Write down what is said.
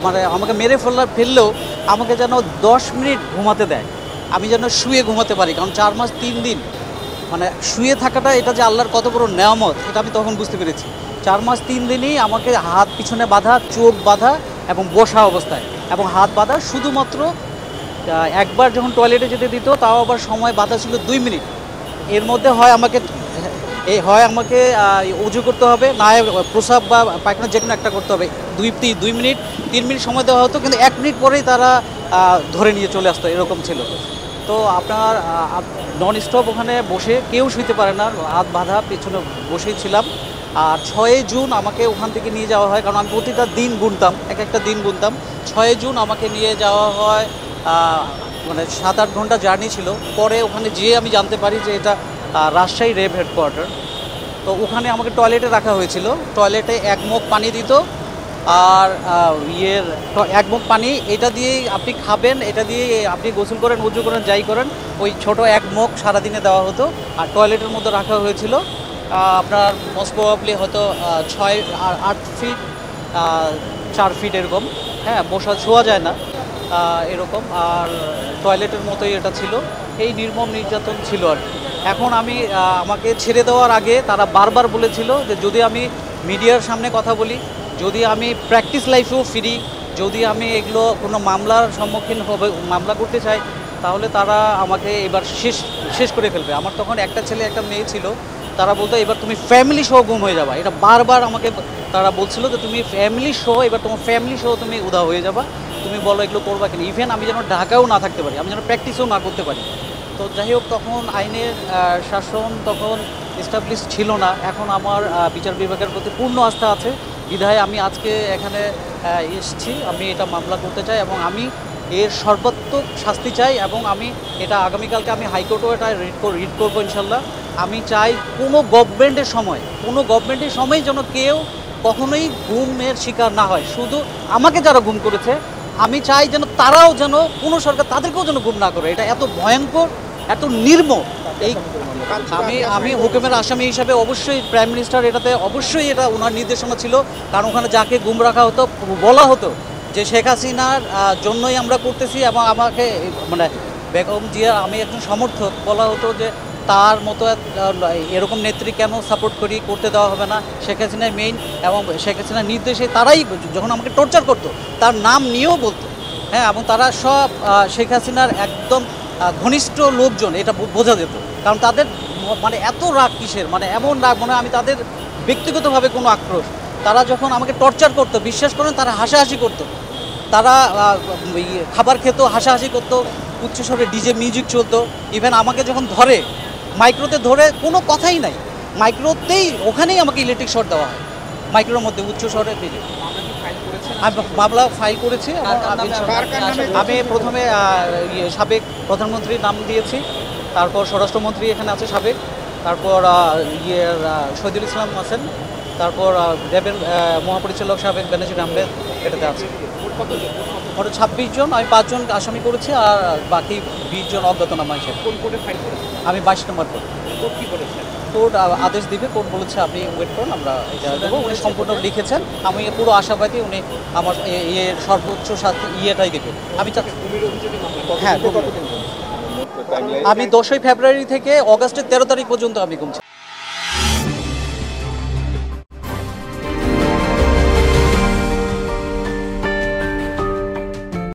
মানে আমাকে মেরে ফেললেও আমাকে যেন 10 মিনিট ঘুমাতে দেয়, আমি যেন শুয়ে ঘুমাতে পারি। কারণ 4 মাস 3 দিন মানে শুয়ে থাকাটা, এটা যে আল্লাহর কত বড় নেয়ামত, এটা আমি তখন বুঝতে পেরেছি। 4 মাস 3 দিনই আমাকে হাত পিছনে বাঁধা, চোখ বাঁধা এবং বসা অবস্থায়, এবং হাত বাঁধা শুধুমাত্র একবার যখন টয়লেটে যেতে দিত, তাও আবার সময় বাঁধা ছিল 2 মিনিট। এর মধ্যে হয় আমাকে উজু করতে হবে, না প্রসাব বা পায়খানা যে কোনো একটা করতে হবে। 2 মিনিট 3 মিনিট সময় দেওয়া হতো, কিন্তু 1 মিনিট পরেই তারা ধরে নিয়ে চলে আসতো, এরকম ছিল। তো আপনার নন স্টপ ওখানে বসে, কেউ শুইতে পারে না, হাত বাঁধা পেছনে বসেই ছিলাম। আর 6 জুন আমাকে ওখান থেকে নিয়ে যাওয়া হয়, কারণ আমি প্রতিটা দিন গুনতাম, একটা দিন গুনতাম। 6 জুন আমাকে নিয়ে যাওয়া হয়, মানে 7-8 ঘন্টা জার্নি ছিল। পরে ওখানে যেয়ে আমি জানতে পারি যে এটা রাজশাহী রেব হেডকোয়ার্টার। তো ওখানে আমাকে টয়লেটে রাখা হয়েছিল। টয়লেটে 1 মগ পানি দিত, আর এক মুখ পানি, এটা দিয়েই আপনি খাবেন, এটা দিয়ে আপনি গোসল করেন, উজু করেন, যাই করেন, ওই ছোট 1 মগ সারাদিনে দেওয়া হতো। আর টয়লেটের মধ্যে রাখা হয়েছিল আপনার মোস্ট প্রবাবলি হয়তো 6-8 ফিট 4 ফিট এরকম, হ্যাঁ, শোয়া যায় না এরকম। আর টয়লেটের মতোই এটা ছিল। এই নির্মম নির্যাতন ছিল আর কি। এখন আমাকে ছেড়ে দেওয়ার আগে তারা বারবার বলেছিল যে যদি আমি মিডিয়ার সামনে কথা বলি, যদি আমি প্র্যাকটিস লাইফেও ফিরি, যদি আমি এগুলো কোনো মামলার সম্মুখীন মামলা করতে চাই, তাহলে তারা আমাকে এবার শেষ করে ফেলবে। আমার তখন একটা ছেলে একটা মেয়ে ছিল। তারা বলতো এবার তুমি ফ্যামিলি সহ গুম হয়ে যাবা। এটা বারবার আমাকে তারা বলছিল যে তুমি ফ্যামিলি সহ, এবার তোমার ফ্যামিলি সহ তুমি উধাও হয়ে যাবা, তুমি বলো এগুলো করবা কিনা। ইভেন আমি যেন ঢাকাও না থাকতে পারি, আমি যেন প্র্যাকটিসও না করতে পারি। তো যাই হোক, তখন আইনের শাসন তখন এস্টাবলিশ ছিল না। এখন আমার বিচার বিভাগের প্রতি পূর্ণ আস্থা আছে, বিধায় আমি আজকে এখানে এসেছি। আমি এটা মামলা করতে চাই এবং আমি এর সর্বাত্মক শাস্তি চাই, এবং আমি এটা আগামীকালকে আমি হাইকোর্টেও এটা রিট করবো ইনশাল্লাহ। আমি চাই কোনো গভর্নমেন্টের সময় যেন কেউ কখনোই গুমের শিকার না হয়। শুধু আমাকে যারা গুম করেছে, আমি চাই যেন তারাও যেন কোনো সরকার তাদেরকেও যেন গুম না করে। এটা এত ভয়ঙ্কর, এত নির্মম। আমি হুকুমের আসামি হিসাবে অবশ্যই প্রাইম মিনিস্টার এটাতে অবশ্যই এটা ওনার নির্দেশনা ছিল। কারণ ওখানে যাকে গুম রাখা হতো, বলা হতো যে শেখ হাসিনার জন্যই আমরা করতেছি, এবং আমাকে মানে বেগম জিয়া, আমি একজন সমর্থক, বলা হতো যে তার মতো এরকম নেত্রী কেন সাপোর্ট করতে দেওয়া হবে না, শেখ হাসিনার মেইন, এবং শেখ হাসিনার নির্দেশে তারাই যখন আমাকে টর্চার করতো তার নাম নিয়েও বলতো, হ্যাঁ, এবং তারা সব শেখ হাসিনার একদম ঘনিষ্ঠ লোকজন, এটা বোঝা যেত। কারণ তাদের মানে এত রাগ কিসের, মানে এমন রাগ, মনে আমি তাদের ব্যক্তিগতভাবে কোনো আক্রোশ। তারা যখন আমাকে টর্চার করতো, বিশ্বাস করেন, তারা হাসাহাসি করতো, তারা খাবার খেত, হাসাহাসি করতো, উচ্চস্বরে ডিজে মিউজিক চলতো। ইভেন আমাকে যখন মাইক্রোতে ধরে, কোনো কথাই নাই, মাইক্রোতেই ওখানেই আমাকে ইলেকট্রিক শর্ট দেওয়া হয়, মাইক্রোর মধ্যে উচ্চস্বরে ডিজে। আমি মামলা ফাইল করেছি। আমি প্রথমে সাবেক প্রধানমন্ত্রীর নাম দিয়েছি, তারপর স্বরাষ্ট্রমন্ত্রী এখানে আছে সাবেক, তারপর শহীদুল ইসলাম আছেন, তারপর র্যাবের মহাপরিচালক সাবেক বেনজির আহমেদ, এটাতে আছে। মোট 26 জন, আমি 5 জন আসামি করেছি, আর বাকি 20 জন অজ্ঞাতনামা হিসেবে। কোন কোর্টে ফাইল করেছেন? আমি 22 নম্বর কোর্ট। কোর্ট কী বলেছেন? কোর্ট আদেশ দিবে, কোর্ট বলেছে আপনি ওয়েট করুন, আমরা এটা দেবো। উনি সম্পূর্ণ লিখেছেন, আমি পুরো আশাবাদী উনি আমার এর সর্বোচ্চ শাস্তি এটাই দেবে। আমি হ্যাঁ, আমি 10ই ফেব্রুয়ারি থেকে অগাস্টের 13 তারিখ পর্যন্ত আমি গুমছি।